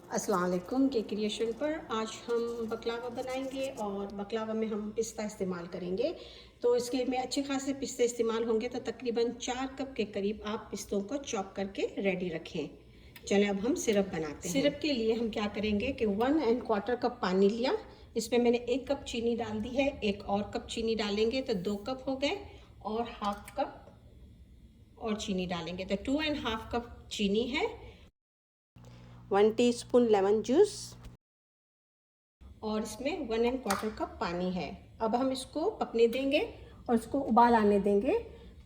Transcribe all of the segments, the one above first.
अस्सलाम वालेकुम के क्रिएशन पर आज हम बकलावा बनाएंगे और बकलावा में हम पिस्ता इस्तेमाल करेंगे। तो इसके में अच्छे खासे पिस्ते इस्तेमाल होंगे, तो तकरीबन 4 कप के करीब आप पिस्तों को चॉप करके रेडी रखें। चलें अब हम सिरप बनाते हैं। सिरप के लिए हम क्या करेंगे कि 1 1/4 कप पानी लिया, इसमें मैंने 1 कप चीनी डाल दी है, एक और कप चीनी डालेंगे तो 2 कप हो गए, और हाफ कप और चीनी डालेंगे तो 2 1/2 कप चीनी है। 1 टीस्पून लेमन जूस और इसमें 1 1/4 कप पानी है। अब हम इसको पकने देंगे और इसको उबाल आने देंगे।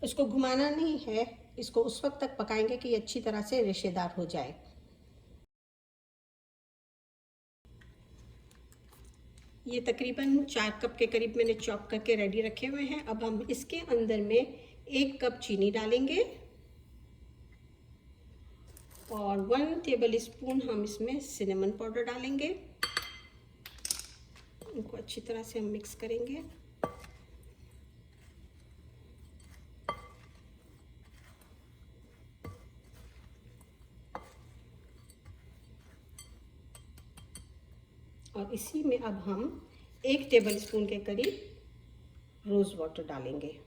इसको घुमाना नहीं है, इसको उस वक्त तक पकाएंगे कि ये अच्छी तरह से रेशेदार हो जाए। ये तकरीबन 4 कप के करीब मैंने चॉप करके रेडी रखे हुए हैं। अब हम इसके अंदर में 1 कप चीनी डालेंगे और 1 टेबल स्पून हम इसमें सिनेमन पाउडर डालेंगे। इनको अच्छी तरह से हम मिक्स करेंगे। और इसी में अब हम 1 टेबल स्पून के करीब रोज़ वाटर डालेंगे।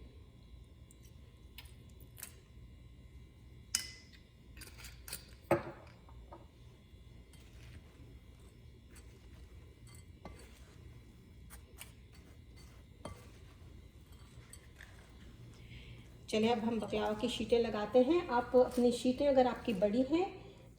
चलिए अब हम बकलावा की शीटें लगाते हैं। आप अपनी शीटें अगर आपकी बड़ी हैं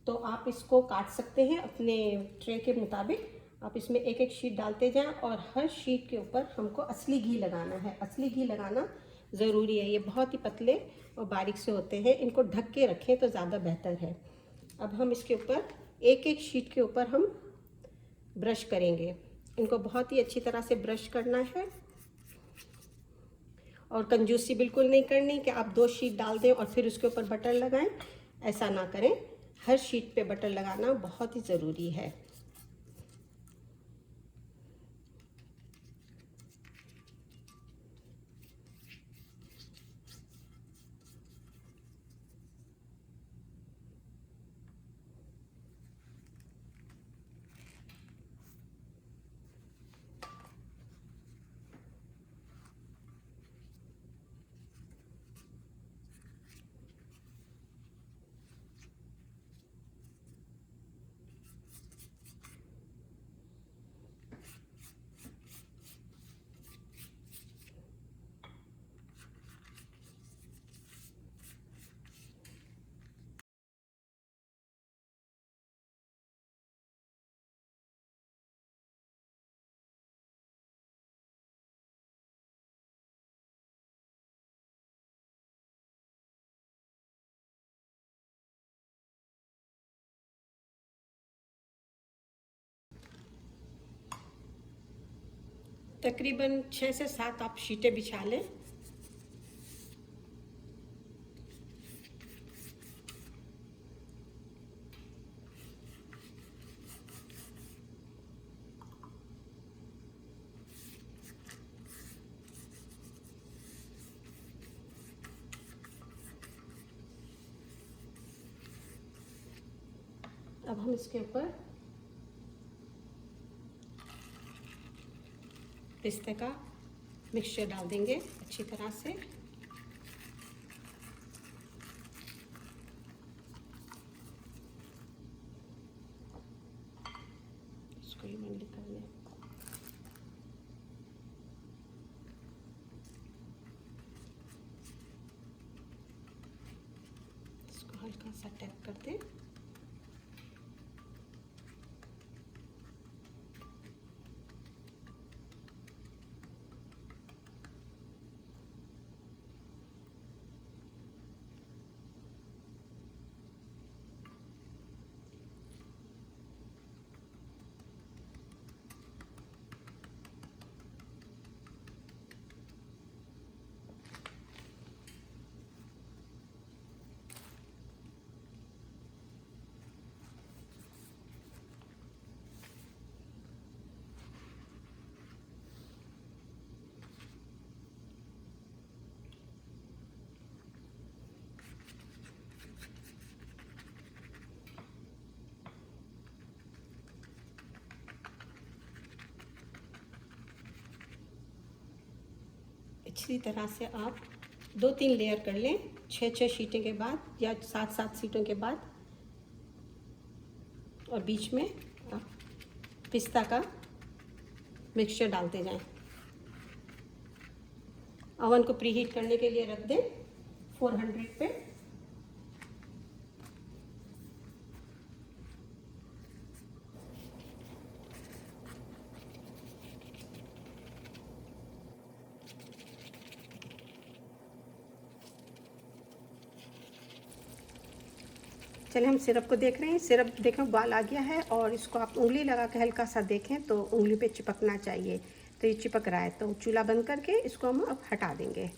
तो आप इसको काट सकते हैं अपने ट्रे के मुताबिक। आप इसमें एक एक शीट डालते जाएं और हर शीट के ऊपर हमको असली घी लगाना है। असली घी लगाना ज़रूरी है, ये बहुत ही पतले और बारीक से होते हैं, इनको ढक के रखें तो ज़्यादा बेहतर है। अब हम इसके ऊपर एक एक शीट के ऊपर हम ब्रश करेंगे। इनको बहुत ही अच्छी तरह से ब्रश करना है और कंजूसी बिल्कुल नहीं करनी कि आप 2 शीट डाल दें और फिर उसके ऊपर बटर लगाएं। ऐसा ना करें, हर शीट पे बटर लगाना बहुत ही ज़रूरी है। तकरीबन 6 से 7 आप शीटें बिछा लें। अब हम इसके ऊपर पिस्ते का मिक्सचर डाल देंगे अच्छी तरह से। इसको इवनली कर लें। इसको हल्का सा टैप कर दें। अच्छी तरह से आप 2-3 लेयर कर लें, 6-6 शीटें के बाद या 7-7 शीटों के बाद, और बीच में आप पिस्ता का मिक्सचर डालते जाएं। ओवन को प्रीहीट करने के लिए रख दें 400 पे। चलिए हम सिरप को देख रहे हैं। सिरप देखें उबाल आ गया है और इसको आप उंगली लगा के हल्का सा देखें तो उंगली पे चिपकना चाहिए। तो ये चिपक रहा है, तो चूल्हा बंद करके इसको हम अब हटा देंगे।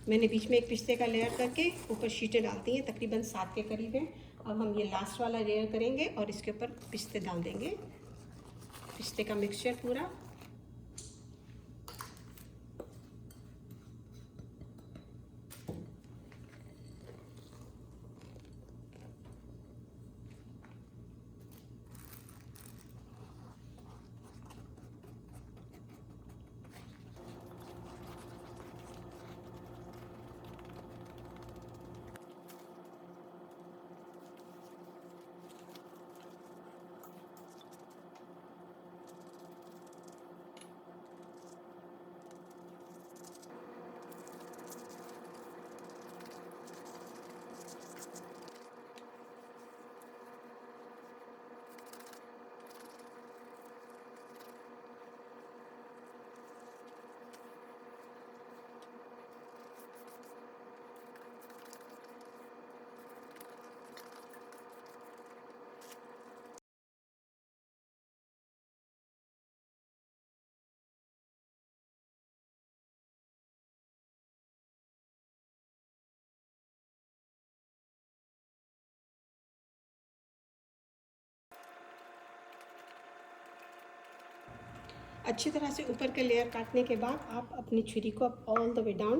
मैंने बीच में एक पिस्ते का लेयर करके ऊपर शीटें डालती हैं, तकरीबन 7 के करीब है। अब हम ये लास्ट वाला लेयर करेंगे और इसके ऊपर पिस्ते डाल देंगे, पिस्ते का मिक्सचर पूरा। अच्छी तरह से ऊपर के लेयर काटने के बाद आप अपनी छुरी को ऑल द वे डाउन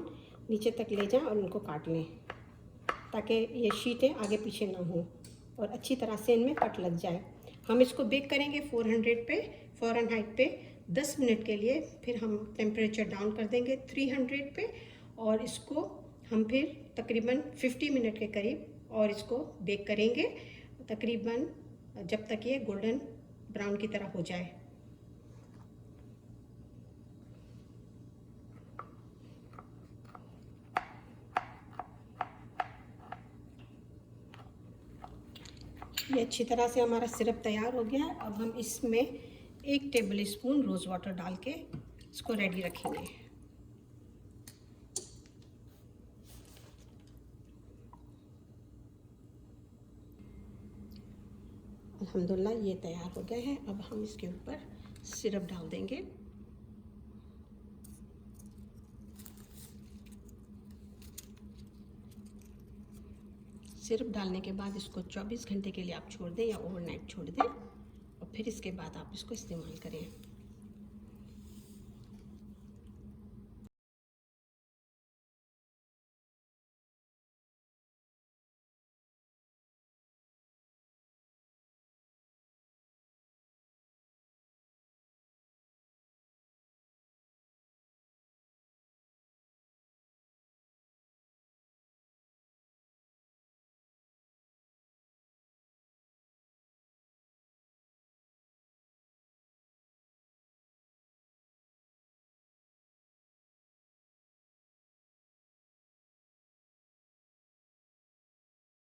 नीचे तक ले जाएं और उनको काट लें, ताकि ये शीटें आगे पीछे ना हों और अच्छी तरह से इनमें कट लग जाए। हम इसको बेक करेंगे 400 पे फ़ारेनहाइट पे 10 मिनट के लिए। फिर हम टेम्परेचर डाउन कर देंगे 300 पे और इसको हम फिर तकरीबन 50 मिनट के करीब और इसको बेक करेंगे, तकरीबन जब तक ये गोल्डन ब्राउन की तरह हो जाए। ये अच्छी तरह से हमारा सिरप तैयार हो गया है। अब हम इसमें 1 टेबल स्पून रोज़ वाटर डाल के इसको रेडी रखेंगे। अल्हम्दुलिल्लाह ये तैयार हो गया है। अब हम इसके ऊपर सिरप डाल देंगे। सिरप डालने के बाद इसको 24 घंटे के लिए आप छोड़ दें या ओवरनाइट छोड़ दें और फिर इसके बाद आप इसको इस्तेमाल करें।